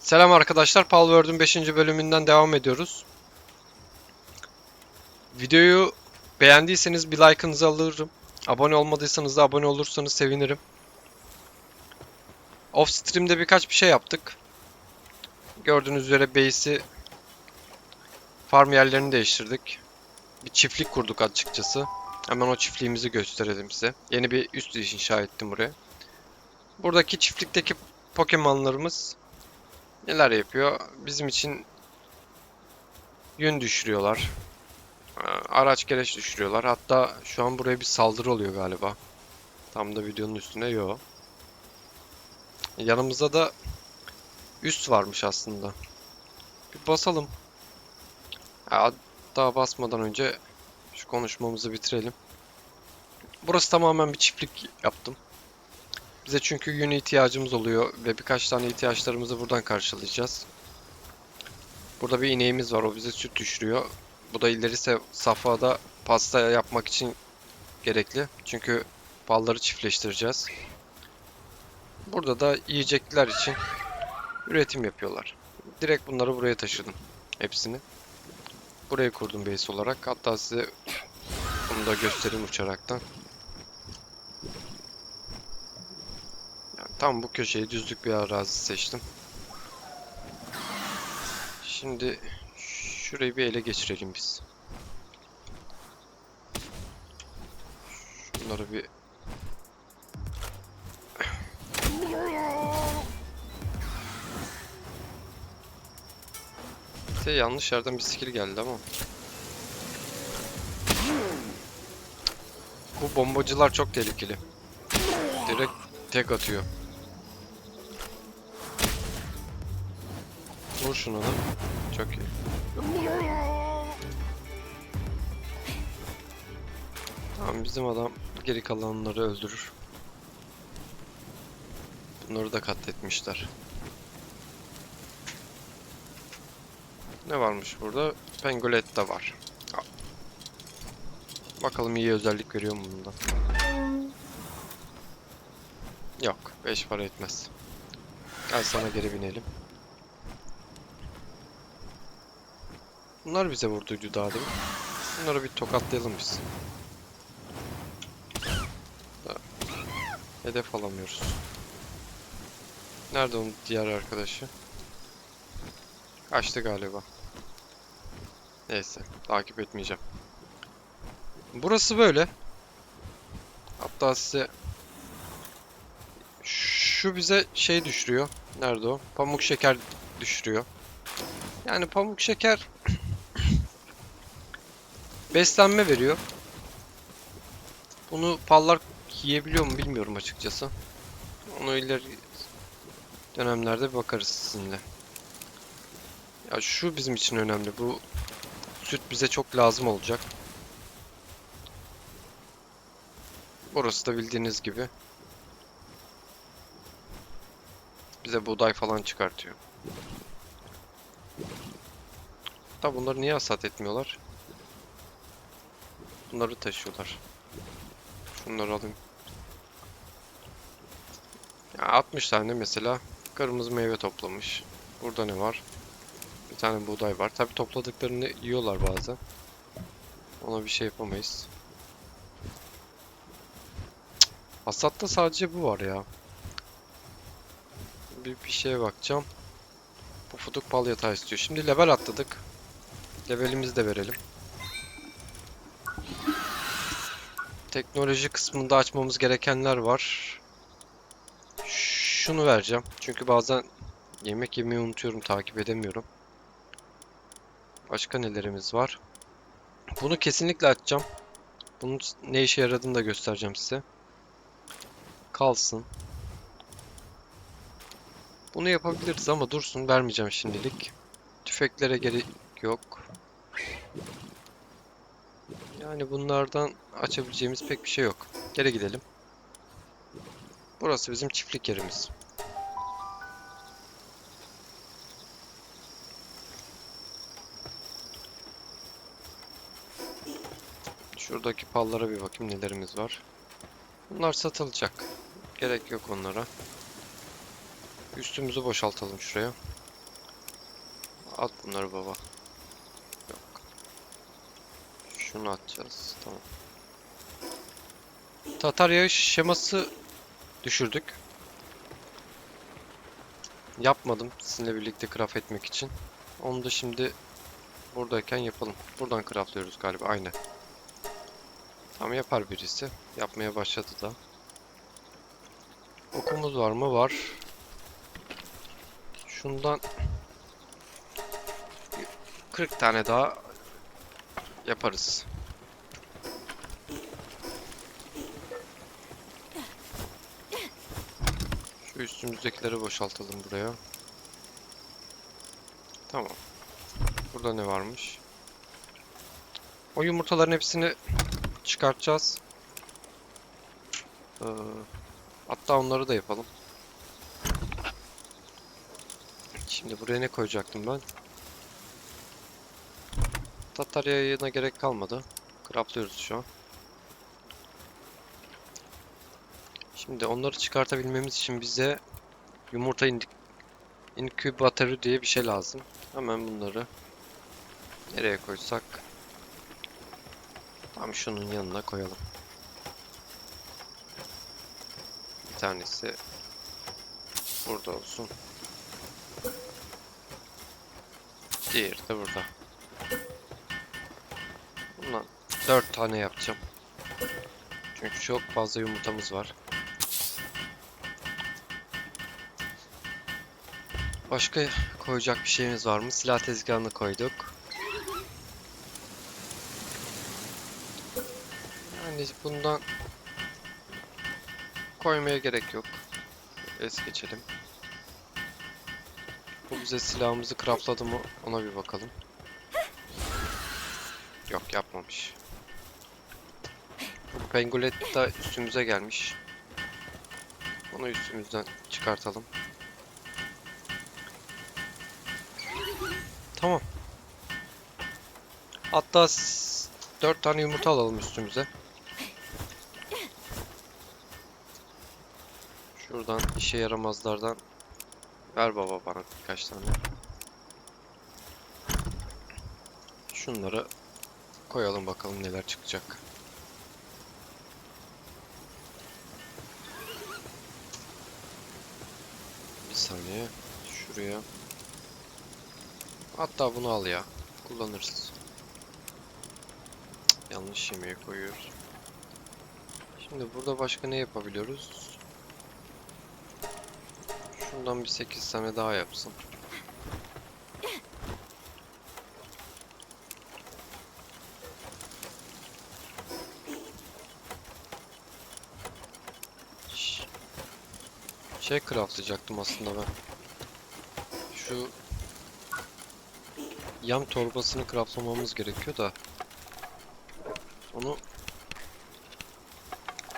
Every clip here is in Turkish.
Selam arkadaşlar, Palworld'ün 5. bölümünden devam ediyoruz. Videoyu beğendiyseniz bir like'ınızı alırım. Abone olmadıysanız da abone olursanız sevinirim. Off stream'de birkaç bir şey yaptık. Gördüğünüz üzere base'i, farm yerlerini değiştirdik. Bir çiftlik kurduk açıkçası. Hemen o çiftliğimizi gösterelim size. Yeni bir üst inşa ettim buraya. Buradaki çiftlikteki Pokemon'larımız neler yapıyor? Bizim için yün düşürüyorlar. Araç gereç düşürüyorlar. Hatta şu an buraya bir saldırı oluyor galiba. Tam da videonun üstüne yok. Yanımızda da üst varmış aslında. Bir basalım. Daha basmadan önce şu konuşmamızı bitirelim. Burası tamamen bir çiftlik yaptım. Bize çünkü yün ihtiyacımız oluyor ve birkaç tane ihtiyaçlarımızı buradan karşılayacağız. Burada bir ineğimiz var. O bize süt düşürüyor. Bu da ilerisi safhada pasta yapmak için gerekli. Çünkü balları çiftleştireceğiz. Burada da yiyecekler için üretim yapıyorlar. Direkt bunları buraya taşıdım. Hepsini. Buraya kurdum base olarak. Hatta size bunu da göstereyim uçaraktan. Yani tam bu köşeyi düzlük bir arazi seçtim. Şimdi şurayı bir ele geçirelim biz. Bunları bir... yanlış yerden bir skill geldi ama. Bu bombacılar çok tehlikeli. Direkt tek atıyor. Vur şunu da. Çok iyi. Tamam, bizim adam geri kalanları öldürür. Bunları da katletmişler. Ne varmış burada? Pangoletta var. Bakalım iyi özellik veriyor mu bundan. Yok. 5 para etmez. Gel sana geri binelim. Bunlar bize vurduydu daha değil mi? Bunları bir tokatlayalım biz. Hedef alamıyoruz. Nerede onun diğer arkadaşı? Kaçtı galiba. Neyse. Takip etmeyeceğim. Burası böyle. Hatta size şu bize şey düşürüyor. Nerede o? Pamuk şeker düşürüyor. Yani pamuk şeker beslenme veriyor. Bunu pallar yiyebiliyor mu bilmiyorum açıkçası. Onu ileri dönemlerde bir bakarız sizinle. Ya şu bizim için önemli. Bu süt bize çok lazım olacak. Burası da bildiğiniz gibi bize buğday falan çıkartıyor. Da bunları niye hasat etmiyorlar? Bunları taşıyorlar. Şunları alayım. Ya 60 tane mesela kırmızı meyve toplamış. Burada ne var? Bir tane buğday var. Tabi topladıklarını yiyorlar bazen. Ona bir şey yapamayız. Hasatta sadece bu var ya. Bir şeye bakacağım. Bu fuduk bal yatağı istiyor. Şimdi level atladık. Levelimizi de verelim. Teknoloji kısmında açmamız gerekenler var. Şunu vereceğim. Çünkü bazen yemek yemeyi unutuyorum, takip edemiyorum. Başka nelerimiz var? Bunu kesinlikle açacağım. Bunun ne işe yaradığını da göstereceğim size. Kalsın. Bunu yapabiliriz ama dursun, vermeyeceğim şimdilik. Tüfeklere gerek yok. Yani bunlardan açabileceğimiz pek bir şey yok. Geri gidelim. Burası bizim çiftlik yerimiz. Şuradaki pallara bir bakayım nelerimiz var. Bunlar satılacak. Gerek yok onlara. Üstümüzü boşaltalım şuraya. At bunları baba. Yok. Şunu atacağız. Tamam. Tatar yağış şeması düşürdük. Yapmadım sizinle birlikte craft etmek için. Onu da şimdi buradayken yapalım. Buradan craftlıyoruz galiba. Aynen. Tamam, yapar birisi. Yapmaya başladı da. Okumuz var mı? Var. Şundan 40 tane daha yaparız. Şu üstümüzdekileri boşaltalım buraya. Tamam. Burada ne varmış? O yumurtaların hepsini çıkartacağız. Hatta onları da yapalım. Şimdi buraya ne koyacaktım ben? Tatar yayına gerek kalmadı. Craftlıyoruz şu an. Şimdi onları çıkartabilmemiz için bize yumurta inkübatörü diye bir şey lazım. Hemen bunları nereye koysak? Tam şunun yanına koyalım. Bir tanesi burada olsun. Diğeri de burada. Bundan 4 tane yapacağım. Çünkü çok fazla yumurtamız var. Başka koyacak bir şeyimiz var mı? Silah tezgahını koyduk. Yani bundan koymaya gerek yok. Es geçelim. Bu bize silahımızı craftladı mı? Ona bir bakalım. Yok, yapmamış. Bu pengulet da üstümüze gelmiş. Onu üstümüzden çıkartalım. Tamam. Hatta 4 tane yumurta alalım üstümüze. Şuradan işe yaramazlardan ver baba bana birkaç tane. Şunları koyalım bakalım neler çıkacak. Bir saniye. Şuraya. Hatta bunu al ya. Kullanırız. Cık, yanlış yemeğe koyuyoruz. Şimdi burada başka ne yapabiliyoruz? Şundan bir 8 tane daha yapsın. Şey craftlayacaktım aslında ben. Şu yam torbasını craftlamamız gerekiyor da onu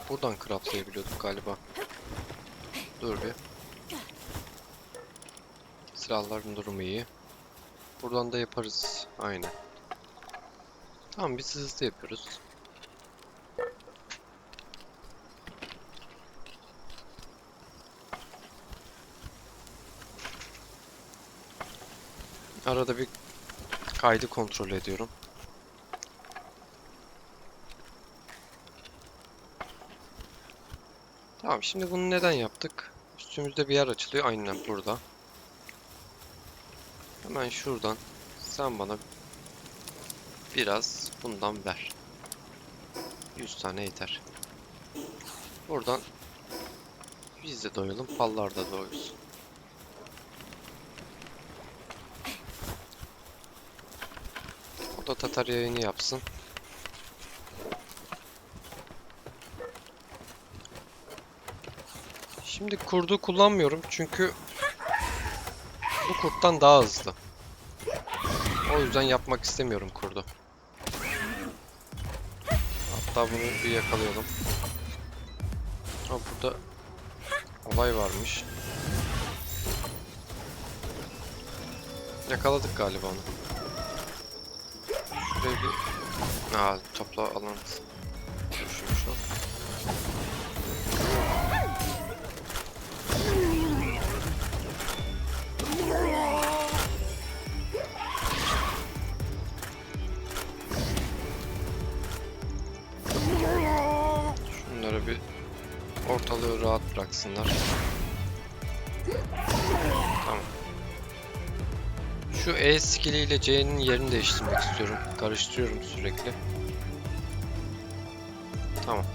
buradan craftlayabiliyorduk galiba. Dur bir. Silahların durumu iyi. Buradan da yaparız. Aynen. Tamam, biz hızlı yapıyoruz. Arada bir kaydı kontrol ediyorum. Tamam, şimdi bunu neden yaptık? Üstümüzde bir yer açılıyor. Aynen burada. Hemen şuradan sen bana biraz bundan ver. 100 tane yeter. Buradan biz de doyalım, pallar da doysun. O da Tatar yayını yapsın. Şimdi kurdu kullanmıyorum çünkü bu kurttan daha hızlı. O yüzden yapmak istemiyorum kurdu. Hatta bunu bir yakalayalım. Ha, burada olay varmış. Yakaladık galiba onu. Şuraya bir... Aa, topla alamaz. Düşmüş o. balığı rahat bıraksınlar. Tamam. Şu E skilliyle C'nin yerini değiştirmek istiyorum. Karıştırıyorum sürekli. Tamam.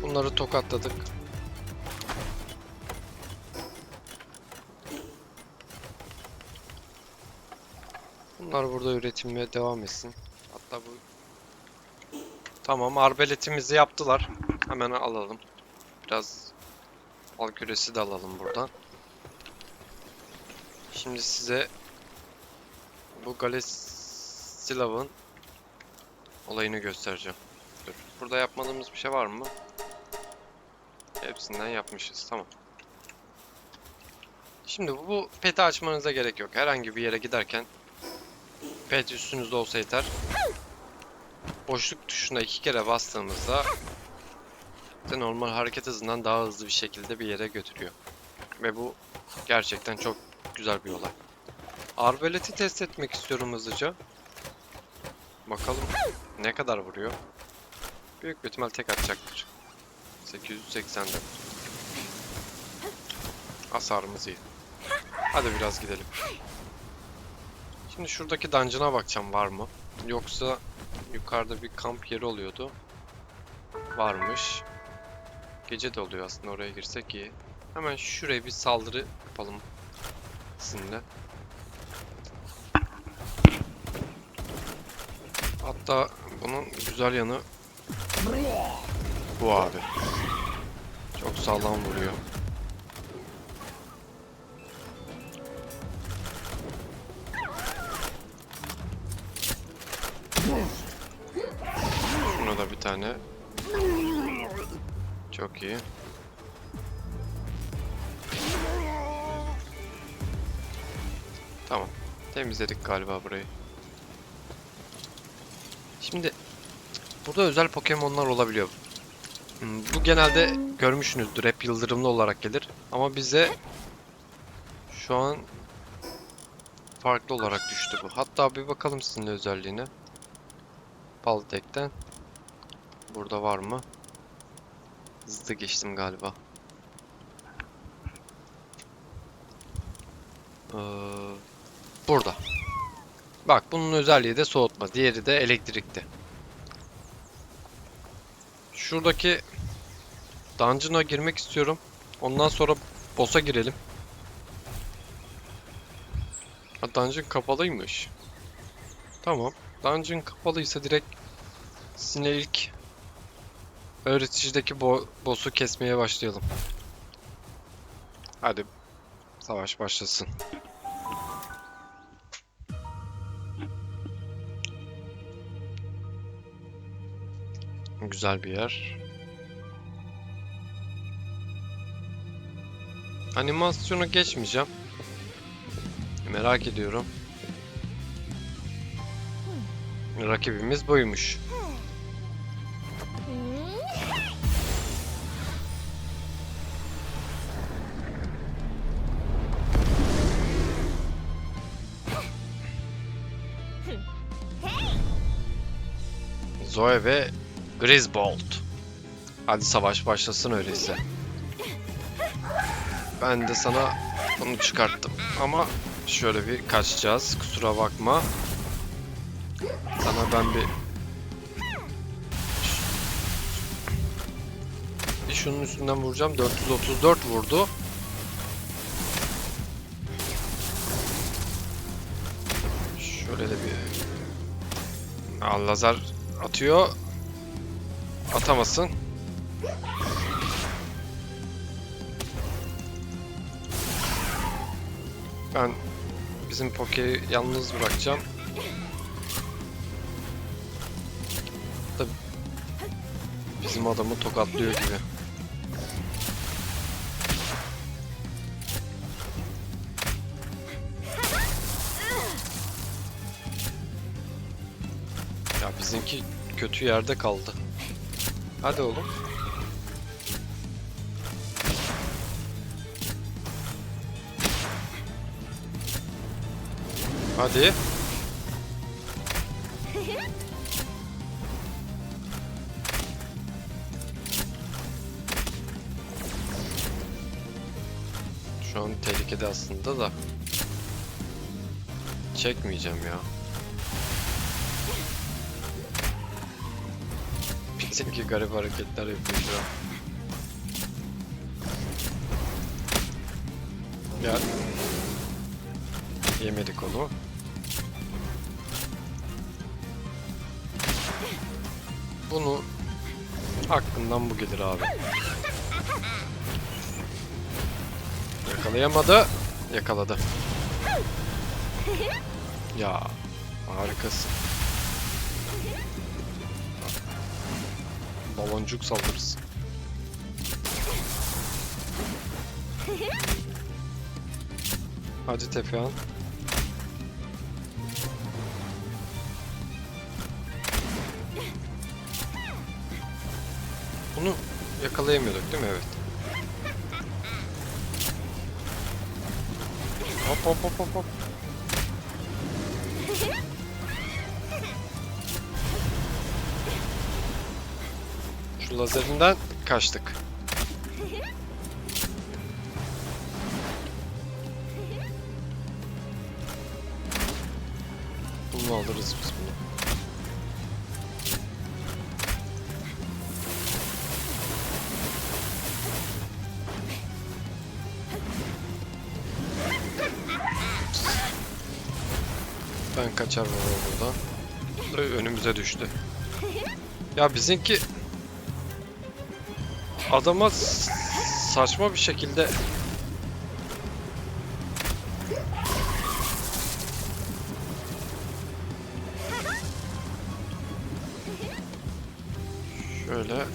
Bunları tokatladık. Bunlar burada üretilmeye devam etsin. Hatta bu... Tamam, arbeletimizi yaptılar. Hemen alalım. Biraz bal küresi de alalım buradan. Şimdi size bu Galesilav'ın olayını göstereceğim. Dur. Burada yapmadığımız bir şey var mı? Hepsinden yapmışız. Tamam. Şimdi bu peti açmanıza gerek yok. Herhangi bir yere giderken pet üstünüzde olsa yeter. Boşluk tuşuna 2 kere bastığımızda normal hareket hızından daha hızlı bir şekilde bir yere götürüyor. Ve bu gerçekten çok güzel bir olay. Arbeleti test etmek istiyorum hızlıca. Bakalım ne kadar vuruyor. Büyük bir ihtimal tek atacaktır. 884. Hasarımız iyi. Hadi biraz gidelim. Şimdi şuradaki dungeon'a bakacağım var mı? Yoksa yukarıda bir kamp yeri oluyordu. Varmış. Gece de oluyor aslında, oraya girsek iyi. Hemen şuraya bir saldırı yapalım sizinle. Hatta bunun güzel yanı bu abi. Çok sağlam vuruyor. Şuna da bir tane. Çok iyi. Tamam. Temizledik galiba burayı. Şimdi burada özel Pokemon'lar olabiliyor. Bu genelde görmüşsünüzdür. Hep yıldırımlı olarak gelir. Ama bize şu an farklı olarak düştü bu. Hatta bir bakalım sizin özelliğine. Paldeck'ten. Burada var mı? Hızlı geçtim galiba. Burada. Bak, bunun özelliği de soğutma. Diğeri de elektrikti. Şuradaki dungeon'a girmek istiyorum. Ondan sonra boss'a girelim. Ha, dungeon kapalıymış. Tamam. Dungeon kapalıysa direkt sizinle ilk öğreticideki boss'u kesmeye başlayalım. Hadi savaş başlasın. Güzel bir yer. Animasyonu geçmeyeceğim. Merak ediyorum. Rakibimiz buymuş. Zoe ve Grisbold. Hadi savaş başlasın öyleyse. Ben de sana bunu çıkarttım. Ama şöyle bir kaçacağız. Kusura bakma. Sana ben bir şunun üstünden vuracağım. 434 vurdu. Şöyle de bir... lazer atıyor. Atamasın. Ben bizim Poke'yi yalnız bırakacağım. Tabii bizim adamı tokatlıyor gibi. Ya bizimki kötü yerde kaldı. Hadi oğlum. Hadi. Şu an tehlikede aslında da. Çekmeyeceğim ya. Bizimki garip hareketler yapıyor şu an. Gel. Yemedik onu. Bunu hakkından bu gelir abi. Yakalayamadı. Yakaladı. Ya harikasın. Baloncuk saldırısı. Hadi Tefehan. Bunu yakalayamıyorduk değil mi? Evet. Hop hop hop hop hop. Şu lazerinden kaçtık. Bunu alırız biz bunu. Ben kaçar buradan. Önümüze düştü. Ya bizimki adama saçma bir şekilde şöyle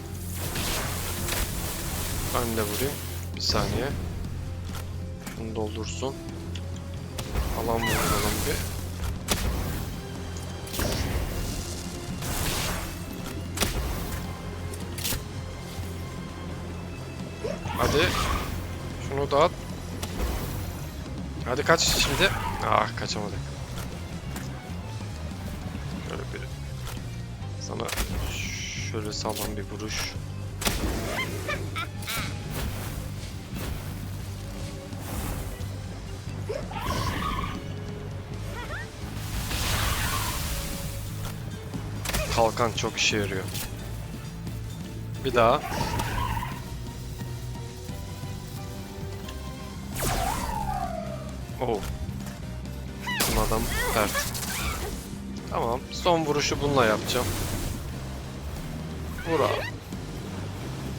ben de vurayım. Bir saniye. Şunu doldursun. Alan vuralım bir. Hadi. Şunu da at. Hadi kaç şimdi. Ah kaçamadık. Şöyle bir. Sana şöyle sağlam bir vuruş. Kalkan çok işe yarıyor. Bir daha. Oh. Bizim adam pert. Tamam. Son vuruşu bununla yapacağım. Vur abi.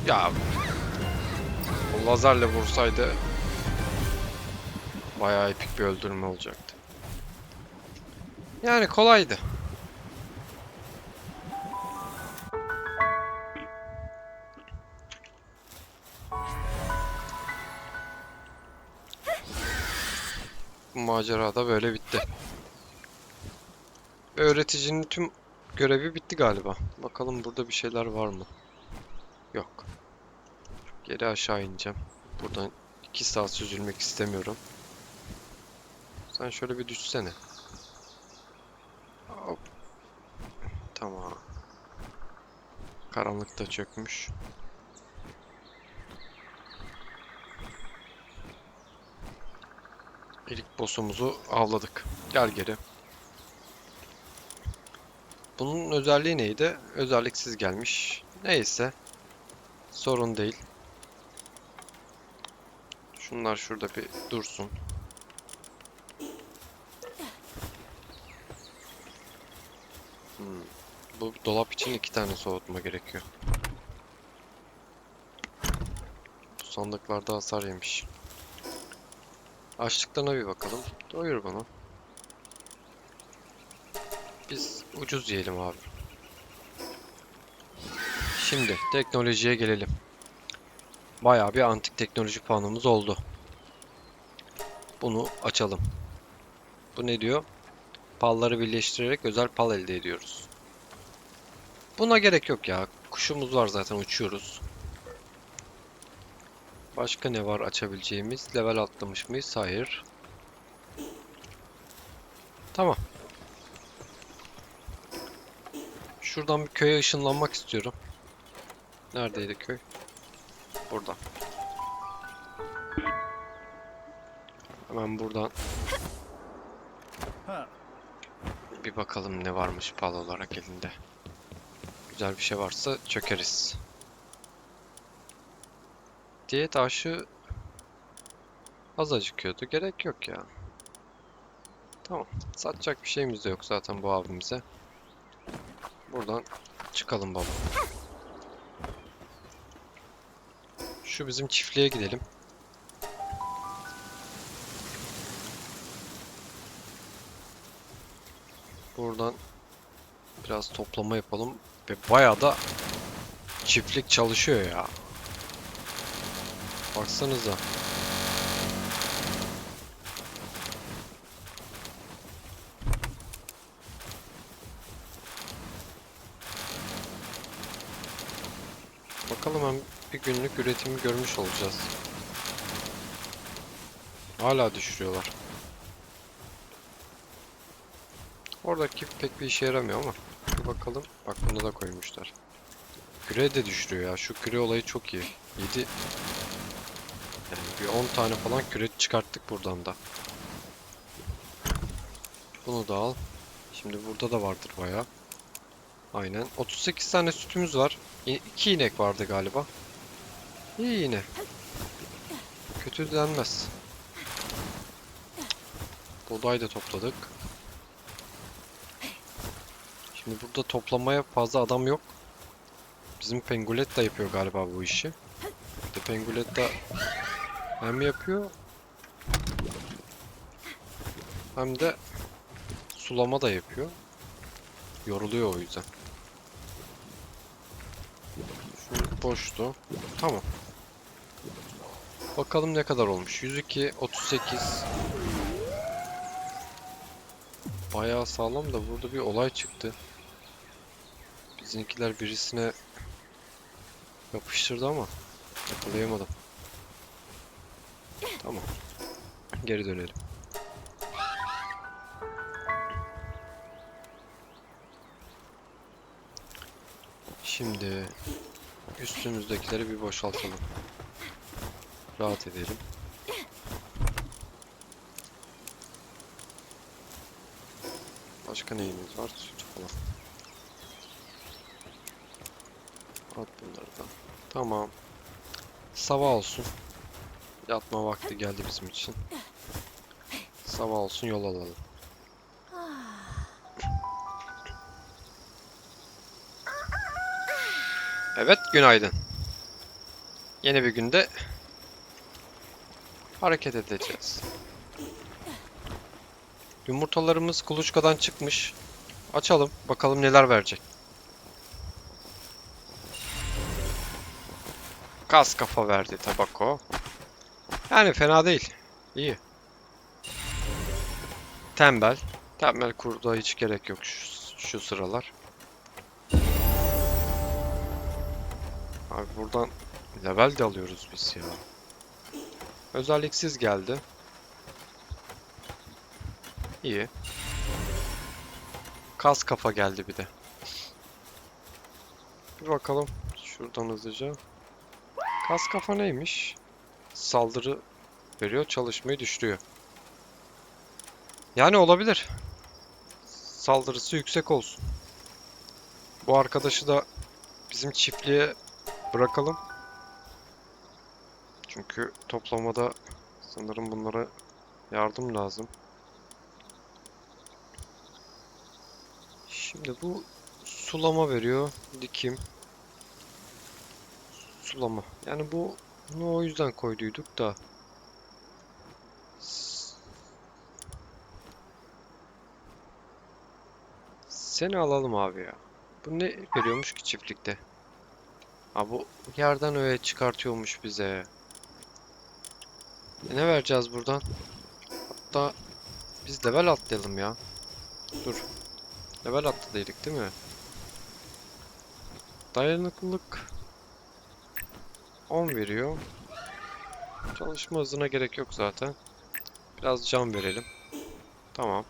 Ya. O lazerle vursaydı bayağı epik bir öldürme olacaktı. Yani kolaydı. Bu macera da böyle bitti. Ve öğreticinin tüm görevi bitti galiba. Bakalım burada bir şeyler var mı? Yok. Geri aşağı ineceğim. Buradan 2 saat süzülmek istemiyorum. Sen şöyle bir düşsene. Hop. Tamam. Karanlık da çökmüş. İlk boss'umuzu avladık. Gel geri. Bunun özelliği neydi? Özelliksiz gelmiş. Neyse. Sorun değil. Şunlar şurada bir dursun. Bu dolap için 2 tane soğutma gerekiyor. Bu sandıklarda hasar yemiş. Açlıklarına bir bakalım. Doyur bunu. Biz ucuz yiyelim abi. Şimdi teknolojiye gelelim. Bayağı bir antik teknoloji puanımız oldu. Bunu açalım. Bu ne diyor? Palları birleştirerek özel pal elde ediyoruz. Buna gerek yok ya. Kuşumuz var zaten, uçuyoruz. Başka ne var açabileceğimiz? Level atlamış mıyız? Hayır. Tamam. Şuradan bir köye ışınlanmak istiyorum. Neredeydi köy? Burada. Hemen buradan bir bakalım ne varmış pal olarak elinde. Güzel bir şey varsa çökeriz. Diyet aşı az acıkıyordu. Gerek yok ya. Tamam. Satacak bir şeyimiz de yok zaten bu abimize. Buradan çıkalım baba. Şu bizim çiftliğe gidelim. Buradan biraz toplama yapalım. Ve bayağı da çiftlik çalışıyor ya. Baksanıza. Bakalım hem bir günlük üretimi görmüş olacağız. Hala düşürüyorlar. Oradaki pek bir işe yaramıyor ama. Bir bakalım. Bak bunu da koymuşlar. Küre de düşürüyor ya. Şu küre olayı çok iyi. 7 yani bir 10 tane falan küre çıkarttık buradan da. Bunu da al. Şimdi burada da vardır bayağı. Aynen. 38 tane sütümüz var. 2 inek vardı galiba. İyi yine. Kötü denmez. Buğday da topladık. Şimdi burada toplamaya fazla adam yok. Bizim Pengulet da yapıyor galiba bu işi. İşte Pengulet da hem yapıyor hem de sulama da yapıyor. Yoruluyor o yüzden. Şu boştu. Tamam. Bakalım ne kadar olmuş. 102, 38. Bayağı sağlam da burada bir olay çıktı. Bizimkiler birisine yapıştırdı ama yakalayamadım. Tamam. Geri dönelim. Şimdi üstümüzdekileri bir boşaltalım. Rahat edelim. Başka neyimiz var? Süt falan. At bunları da. Tamam. Sabah olsun. Yatma vakti geldi bizim için. Sabah olsun yol alalım. Evet, günaydın. Yeni bir günde hareket edeceğiz. Yumurtalarımız kuluçkadan çıkmış. Açalım, bakalım neler verecek. Kas kafa verdi tabako. Yani fena değil. İyi. Tembel. Tembel kurda hiç gerek yok şu sıralar. Abi buradan level de alıyoruz biz ya. Özelliksiz geldi. İyi. Kas kafa geldi bir de. Bir bakalım şuradan hızlıca. Kas kafa neymiş? Saldırı veriyor, çalışmayı düşürüyor. Yani olabilir. Saldırısı yüksek olsun. Bu arkadaşı da bizim çiftliğe bırakalım. Çünkü toplamada sanırım bunlara yardım lazım. Şimdi bu sulama veriyor. Dikim. Sulama. Yani bunu o yüzden koyduyduk da. Seni alalım abi ya. Bu ne veriyormuş ki çiftlikte? Ha bu yerden öyle çıkartıyormuş bize. Ne vereceğiz buradan? Hatta biz level atlayalım ya. Dur. Level atladıydık değil mi? Dayanıklılık 10 veriyor. Çalışma hızına gerek yok zaten. Biraz can verelim. Tamam.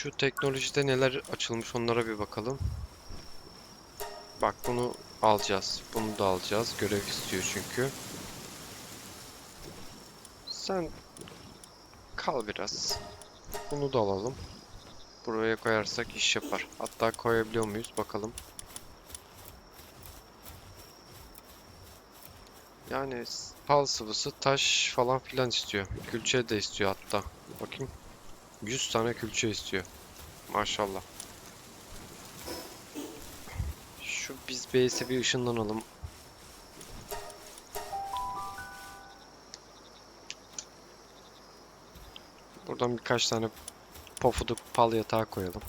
Şu teknolojide neler açılmış onlara bir bakalım. Bak bunu alacağız. Bunu da alacağız. Görev istiyor çünkü. Sen kal biraz. Bunu da alalım. Buraya koyarsak iş yapar. Hatta koyabiliyor muyuz? Bakalım. Yani pal sıvısı, taş falan filan istiyor. Külçe de istiyor hatta. Bakayım. 100 tane külçe istiyor. Maşallah. Şu biz base'e bir ışınlanalım. Buradan birkaç tane pofuduk pal yatağı koyalım.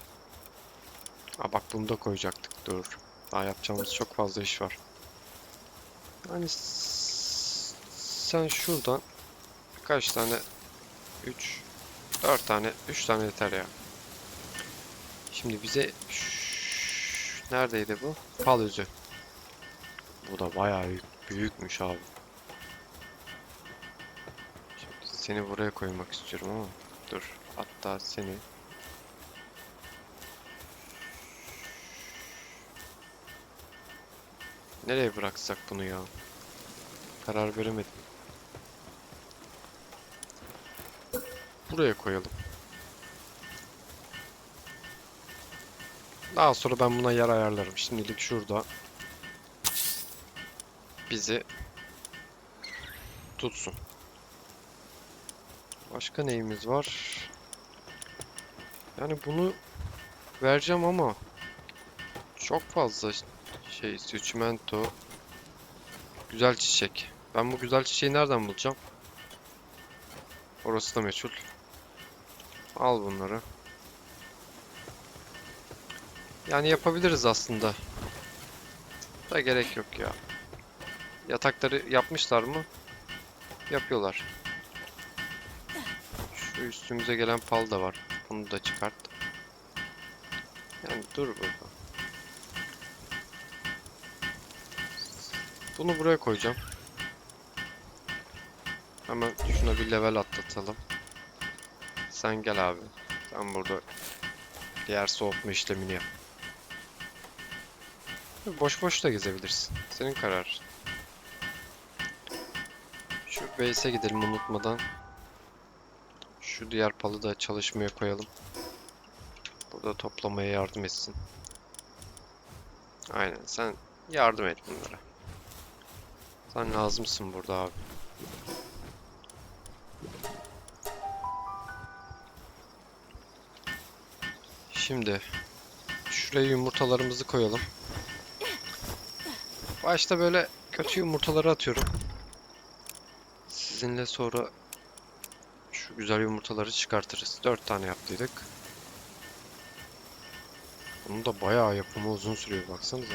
Aa bak bunu da koyacaktık. Dur. Daha yapacağımız çok fazla iş var. Yani sen şuradan birkaç tane 3 4 tane 3 tane yeter ya. Şimdi bize neredeydi bu? Pal özü. Bu da bayağı büyükmüş abi. Şimdi seni buraya koymak istiyorum ama dur. Hatta seni nereye bıraksak bunu ya? Karar veremedim. Buraya koyalım. Daha sonra ben buna yer ayarlarım. Şimdilik şurada bizi tutsun. Başka neyimiz var? Yani bunu vereceğim ama çok fazla şey istiyor. Çimento, güzel çiçek. Ben bu güzel çiçeği nereden bulacağım? Orası da meçhul. Al bunları. Yani yapabiliriz aslında. Da gerek yok ya. Yatakları yapmışlar mı? Yapıyorlar. Şu üstümüze gelen pal da var. Bunu da çıkart. Yani dur burada. Bunu buraya koyacağım. Hemen şuna bir level atlatalım. Sen gel abi. Sen burada diğer soğutma işlemini yap. Boş boş da gezebilirsin. Senin karar. Şu base'e gidelim unutmadan. Şu diğer palı da çalışmaya koyalım. Burada toplamaya yardım etsin. Aynen sen yardım et bunlara. Sen lazımsın burada abi. Şimdi şuraya yumurtalarımızı koyalım. Başta böyle kötü yumurtaları atıyorum. Sizinle sonra şu güzel yumurtaları çıkartırız. 4 tane yaptıydık. Bunun da bayağı yapımı uzun sürüyor baksanıza.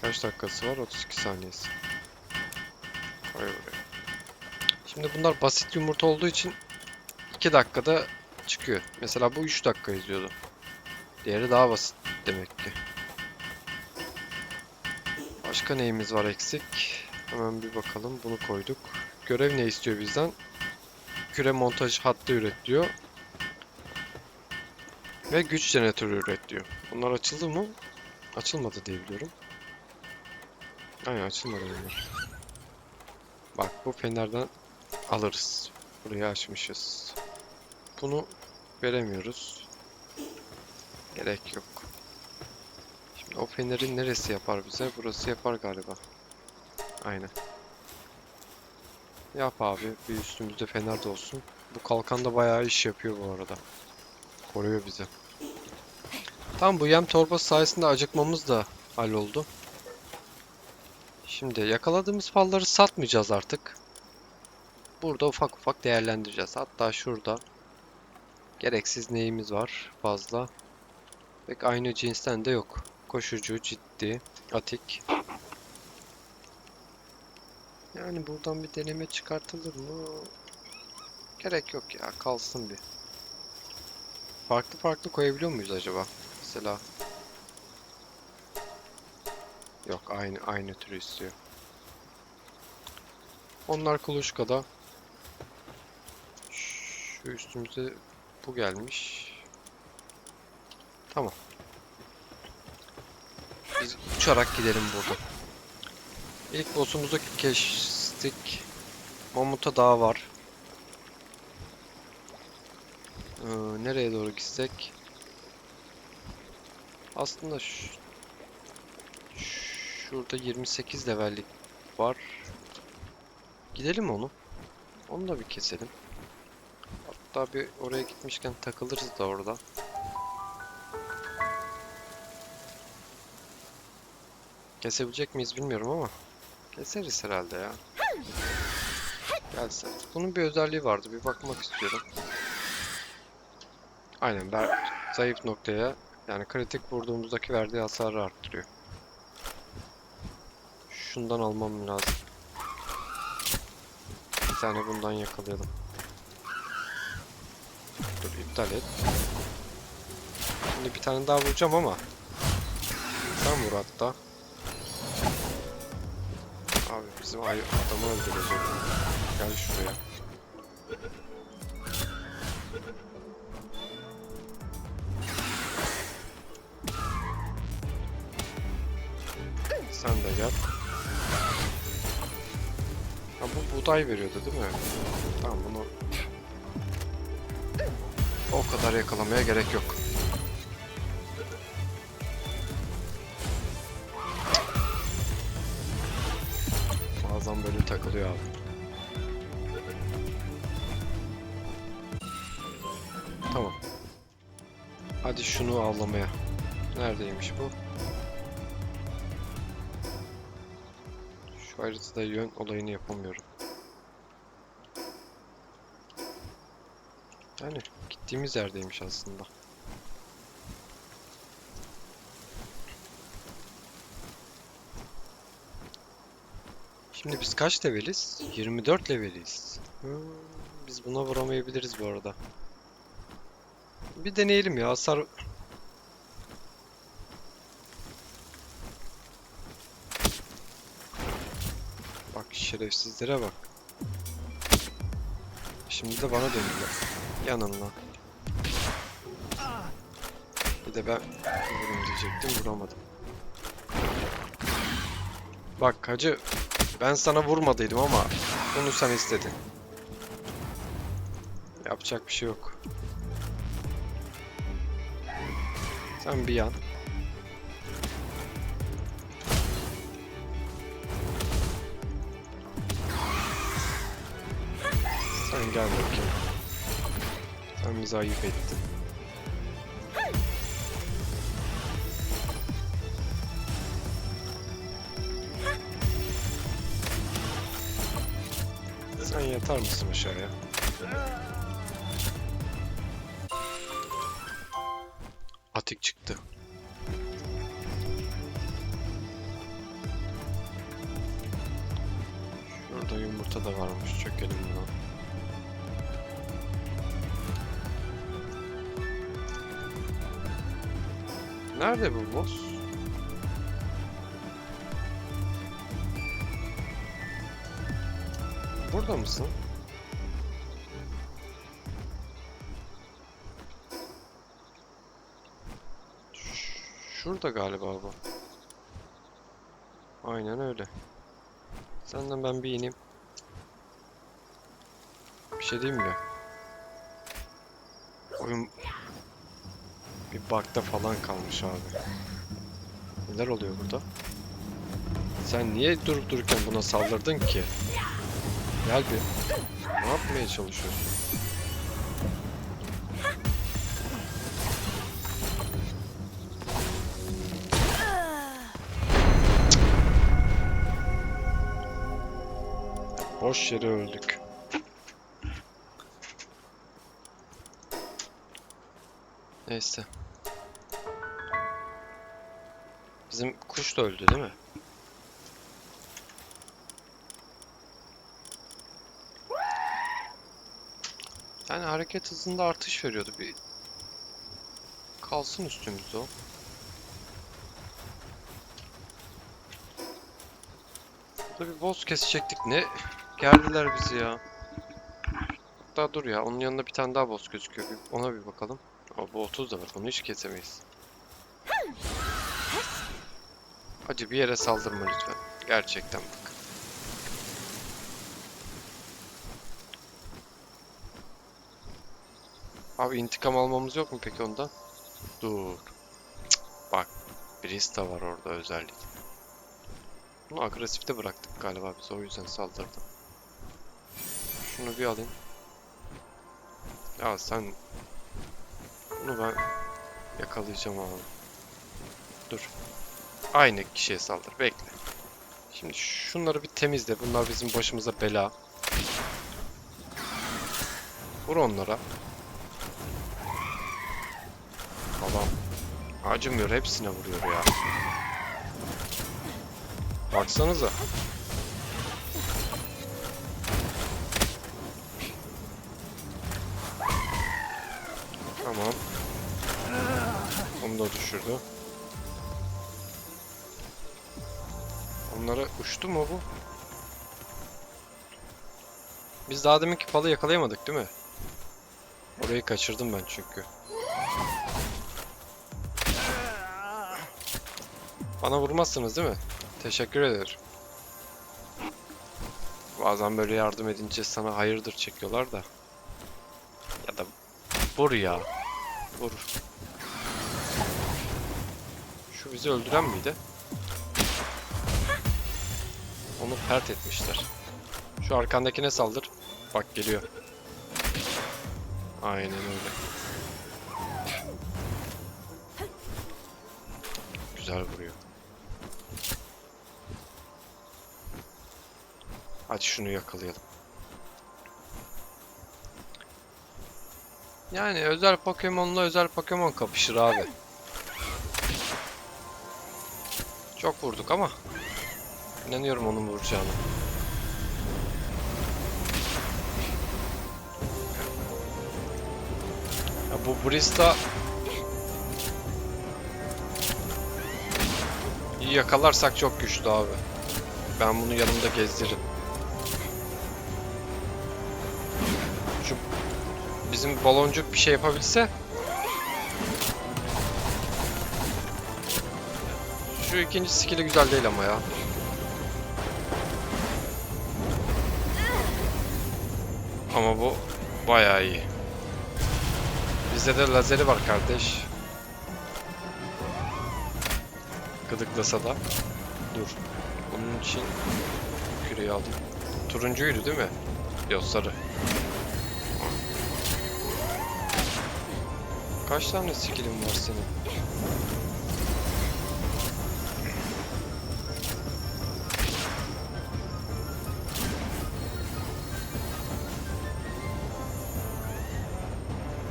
Kaç dakikası var? 32 saniyesi. Koy buraya. Şimdi bunlar basit yumurta olduğu için 2 dakikada çıkıyor. Mesela bu 3 dakika izliyordu. Diğeri daha basit demek ki. Başka neyimiz var eksik? Hemen bir bakalım. Bunu koyduk. Görev ne istiyor bizden? Küre montaj hattı üret diyor. Ve güç jeneratörü üret diyor. Bunlar açıldı mı? Açılmadı diye biliyorum. Aynen açılmadı bunlar. Bak bu fenerden alırız. Burayı açmışız. Bunu veremiyoruz. Gerek yok. Şimdi o fenerin neresi yapar bize? Burası yapar galiba. Aynen. Yap abi. Bir üstümüzde fener de olsun. Bu kalkan da bayağı iş yapıyor bu arada. Koruyor bizi. Tam bu yem torbası sayesinde acıkmamız da halloldu. Şimdi yakaladığımız falları satmayacağız artık. Burada ufak ufak değerlendireceğiz. Hatta şurada gereksiz neyimiz var fazla. Pek aynı cinsten de yok. Koşucu, ciddi, atik. Yani buradan bir deneme çıkartılır mı? Gerek yok ya, kalsın bir. Farklı farklı koyabiliyor muyuz acaba? Mesela yok, aynı türü istiyor. Onlar kuluçkada. Şu üstümüze bu gelmiş. Tamam. Biz uçarak gidelim buradan. İlk boss'umuzu kestik. Mamuta Dağı var. Nereye doğru gitsek? Aslında şurada 28 levellik var. Gidelim onu. Onu da bir keselim. Hatta bir oraya gitmişken takılırız da orada. Kesebilecek miyiz bilmiyorum ama keseriz herhalde ya. Gelse. Bunun bir özelliği vardı. Bir bakmak istiyorum. Aynen. Zayıf noktaya, yani kritik vurduğumuzdaki verdiği hasarı arttırıyor. Şundan almam lazım. Bir tane bundan yakalayalım. Dur, iptal et. Şimdi bir tane daha vuracağım ama sen vur hatta. Abi bizim adamı öldürecek. Gel şuraya. Sen de gel. Ha, bu buğday veriyordu değil mi? Tamam, bunu o kadar yakalamaya gerek yok. Bazen böyle takılıyor abi. Tamam. Hadi şunu avlamaya. Neredeymiş bu? Şu haritada yön olayını yapamıyorum. Yani gittiğimiz yerdeymiş aslında. Şimdi biz kaç leveliz? 24 leveliz. Biz buna vuramayabiliriz bu arada. Bir deneyelim ya, hasar... Bak şerefsizlere bak. Şimdi de bana döndüler. Yanına. Bir de ben vurayım diyecektim, vuramadım. Bak hacı, ben sana vurmadıydım ama bunu sen istedin. Yapacak bir şey yok. Sen bir yan. Sen gel bakayım. Sen bizi ayıp ettin. Sen yatar mısın aşağıya? Atik çıktı. Şurada yumurta da varmış. Çökelim buna. Nerede bu boss? Burada mısın? Şurada galiba bu. Aynen öyle. Senden ben bir ineyim. Bir şey diyeyim mi? Oyun bir bug'da falan kalmış abi. Neler oluyor burada? Sen niye durup dururken buna saldırdın ki? Gel bir. Ne yapmaya çalışıyorsun? Boş yere öldük. Neyse. Bizim kuş da öldü değil mi? Yani hareket hızında artış veriyordu bir. Kalsın üstümüzde o. Burada bir boss kesecektik, ne? Geldiler bizi ya. Hatta dur ya, onun yanında bir tane daha boss gözüküyor. Ona bir bakalım. O, bu 30 da var, onu hiç kesemeyiz. Hacı bir yere saldırma lütfen. Gerçekten bak. Abi intikam almamız yok mu peki ondan? Dur. Cık, bak. Brista var orada özellikle. Bunu agresifte bıraktık galiba biz, o yüzden saldırdı. Şunu bir alayım. Ya sen... Bunu ben yakalayacağım abi. Dur. Aynı kişiye saldır. Bekle. Şimdi şunları bir temizle. Bunlar bizim başımıza bela. Vur onlara. Adam acımıyor. Hepsine vuruyor ya. Baksanıza. Tamam. Onu da düşürdü. Onlara uçtu mu bu? Biz daha deminki falı yakalayamadık değil mi? Orayı kaçırdım ben çünkü. Bana vurmazsınız değil mi? Teşekkür ederim. Bazen böyle yardım edince sana hayırdır çekiyorlar da. Ya da vur ya. Vur. Şu bizi öldüren miydi? Onu pert etmişler. Şu arkandakine saldır. Bak geliyor. Aynen öyle. Güzel vuruyor. Hadi şunu yakalayalım. Yani özel Pokemon'la özel Pokemon kapışır abi. Çok vurduk ama inanıyorum onun vuracağını. Ya bu Brista iyi yakalarsak çok güçlü abi. Ben bunu yanımda gezdiririm. Şu bizim baloncuk bir şey yapabilse. Şu ikinci skill'i güzel değil ama ya. Ama bu bayağı iyi. Bizde de lazeri var kardeş. Gıdıklasa da. Dur. Bunun için küreği aldım. Turuncuydu değil mi? Yok, sarı. Kaç tane skill'in var senin?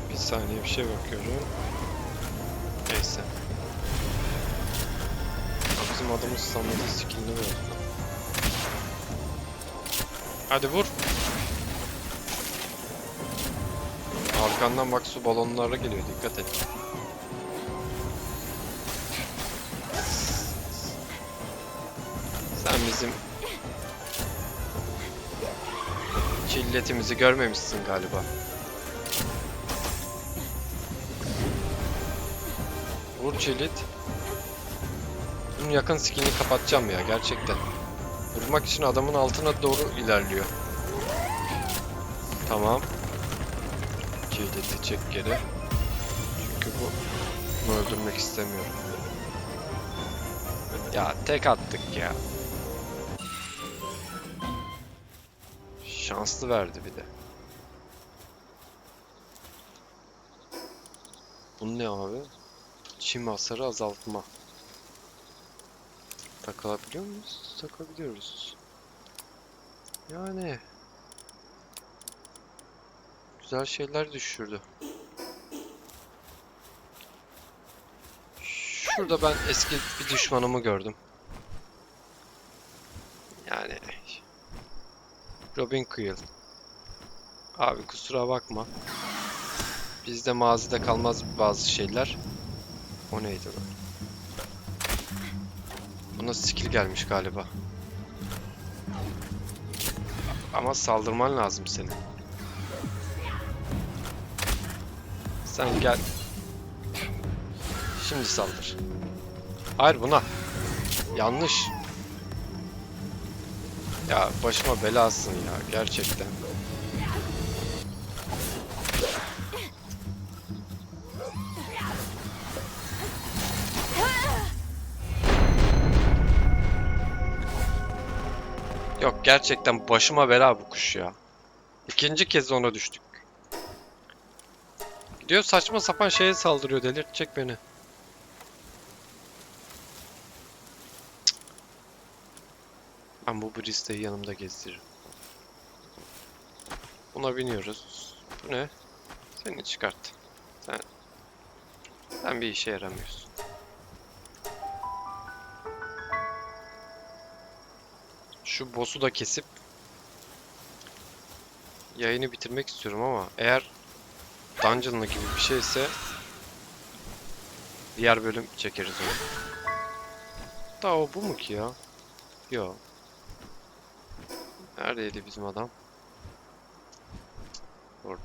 Bir saniye bir şey bakıyorum. Neyse. Ya bizim adamın sanmadığı skill'ini ver. Hadi vur. Arkandan bak, su balonları geliyor, dikkat et. Sen bizim çilletimizi görmemişsin galiba. Vur çilit. Bunun yakın skillini kapatacağım ya gerçekten. Vurmak için adamın altına doğru ilerliyor. Tamam. Çileti çek geri. Çünkü bunu öldürmek istemiyorum. Ya tek attık ya. Şanslı verdi bir de. Bu ne abi? Çim hasarı azaltma. Takabiliyor muyuz? Takabiliyoruz. Yani güzel şeyler düşürdü. Şurada ben eski bir düşmanımı gördüm. Yani Robin Quill. Abi kusura bakma. Bizde mazide kalmaz bazı şeyler. O neydi lan? Buna skill gelmiş galiba. Ama saldırman lazım senin. Sen gel. Şimdi saldır. Hayır buna. Yanlış. Ya başıma belasın ya gerçekten. Yok gerçekten başıma bela bu kuş ya. İkinci kez ona düştük. Gidiyor saçma sapan şeye saldırıyor, delirtecek beni. Ben bu Brista'yı yanımda gezdiririm. Buna biniyoruz. Bu ne? Seni çıkart. Sen bir işe yaramıyorsun. Şu boss'u da kesip yayını bitirmek istiyorum ama eğer dungeon'lı gibi bir şeyse diğer bölüm çekeriz onu. Da o bu mu ki ya? Yo. Neredeydi bizim adam? Orada.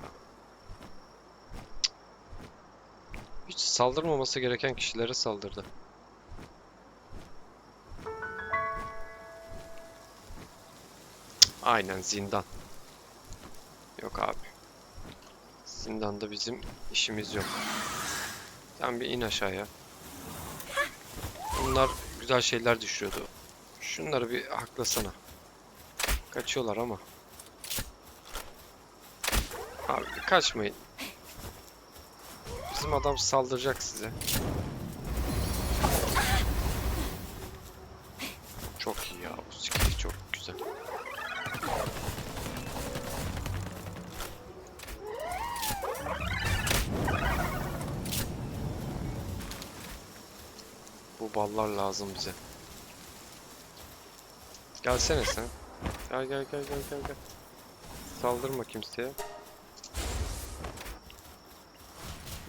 Hiç saldırmaması gereken kişilere saldırdı. Aynen zindan. Yok abi. Zindanda bizim işimiz yok. Sen bir in aşağıya. Bunlar güzel şeyler düşüyordu. Şunları bir haklasana. Kaçıyorlar ama. Abi kaçmayın. Bizim adam saldıracak size. Çok iyi ya. Bu skill çok güzel. Bu ballar lazım bize. Gelsene sen. Gel gel gel gel gel gel. Saldırma kimseye.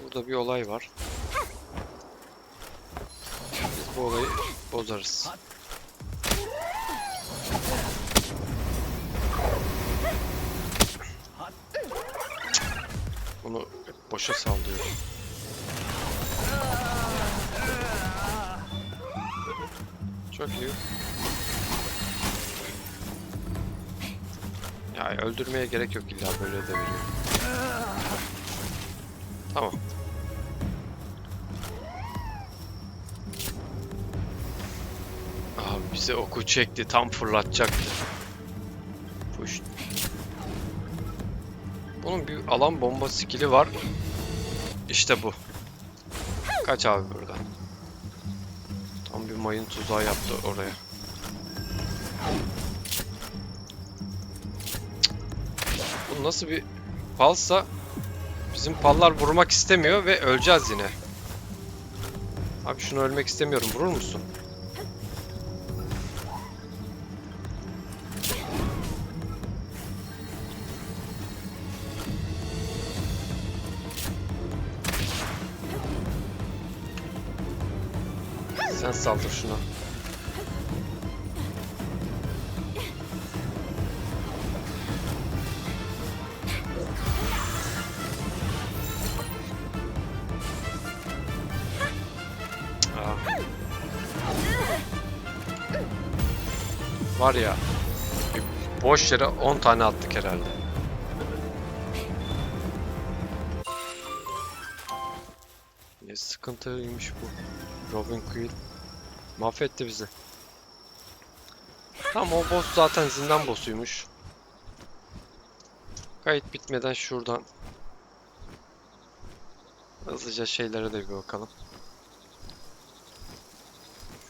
Burada bir olay var. Biz bu olayı bozarız. Bunu hep boşa sallıyor. Çok iyi. Ya öldürmeye gerek yok, illa böyle de veriyor. Tamam. Abi bize oku çekti, tam fırlatacaktı. Push. Bunun bir alan bomba skill'i var. İşte bu. Kaç abi buradan. Tam bir mayın tuzağı yaptı oraya. Bu nasıl bir palsa? Bizim pallar vurmak istemiyor ve öleceğiz yine. Abi şunu ölmek istemiyorum. Vurur musun? Sen saldır şuna. Var ya, boş yere 10 tane attık herhalde. Ne sıkıntıymış bu. Robin Quill mahvetti bizi. Tamam, o boss zaten zindan boss'uymuş. Kayıt bitmeden şuradan hızlıca şeylere de bir bakalım.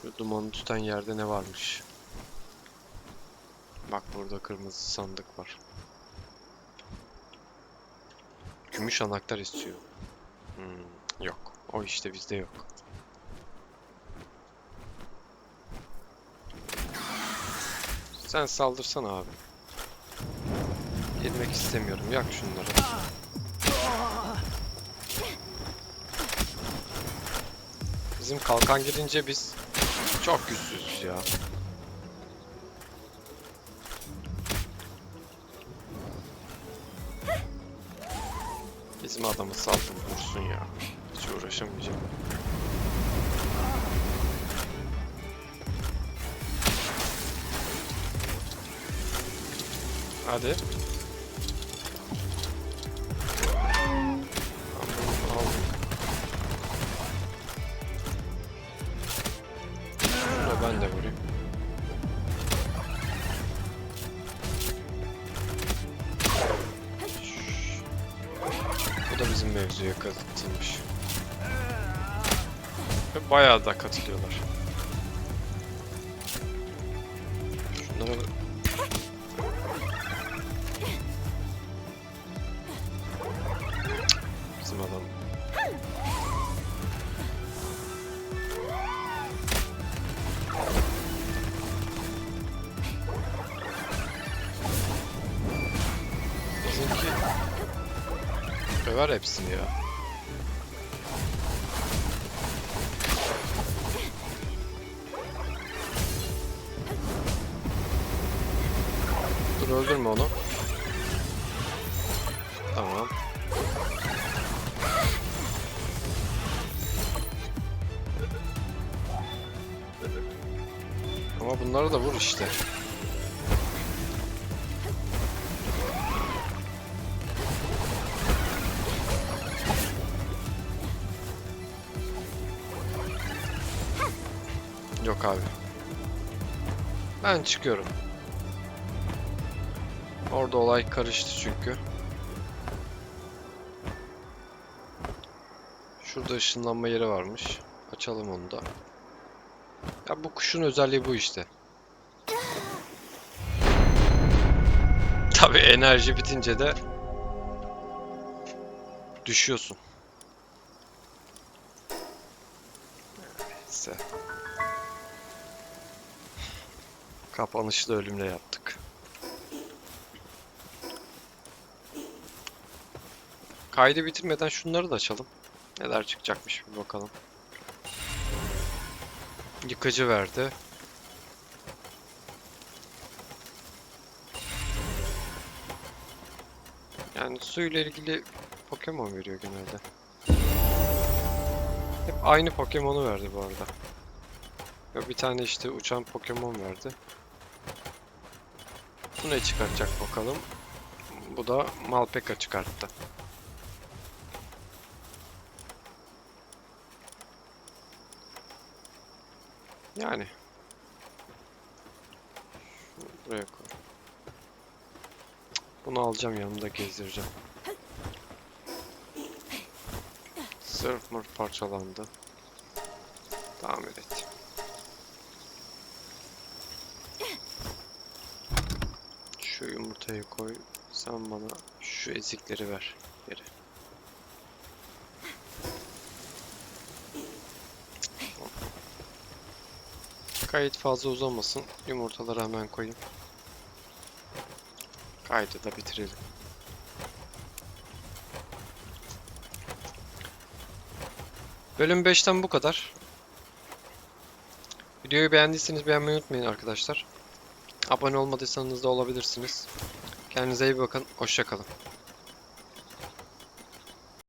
Şu dumanı tutan yerde ne varmış? Bak burada kırmızı sandık var. Gümüş anahtar istiyor. Yok. O işte bizde yok. Sen saldırsana abi. Girmek istemiyorum. Yak şunları. Bizim kalkan girince biz çok güçsüzüz ya. Bizim adamı saldım, vursun ya. Hiç uğraşamayacağım. Hadi. Aldık. Şuna ben de vurayım. Bu da bizim mevzuya katılmış. Ve bayağı da katılıyorlar. Şunlara bizim adam. Bizimki döver hepsini ya. Dur öldürme onu. Tamam. Ama bunları da vur işte. Yok abi. Ben çıkıyorum. Orada olay karıştı çünkü. Şurada ışınlanma yeri varmış. Açalım onu da. Ya bu kuşun özelliği bu işte. Tabii enerji bitince de düşüyorsun. Neyse. Kapanışı da ölümle yaptık. Kaydı bitirmeden şunları da açalım. Neler çıkacakmış bir bakalım. Yıkıcı verdi. Yani suyla ilgili Pokemon veriyor genelde. Hep aynı Pokemon'u verdi bu arada. Ya bir tane işte uçan Pokemon verdi. Bu ne çıkartacak bakalım. Bu da Malpeka çıkarttı. Yani. Şunu buraya koy. Bunu alacağım yanımda gezdireceğim. Surfmur parçalandı. Devam et. Şu yumurtayı koy. Sen bana şu ezikleri ver. Geri. Kayıt fazla uzamasın. Yumurtaları hemen koyayım. Kaydı da bitirelim. Bölüm 5'ten bu kadar. Videoyu beğendiyseniz beğenmeyi unutmayın arkadaşlar. Abone olmadıysanız da olabilirsiniz. Kendinize iyi bakın. Hoşça kalın.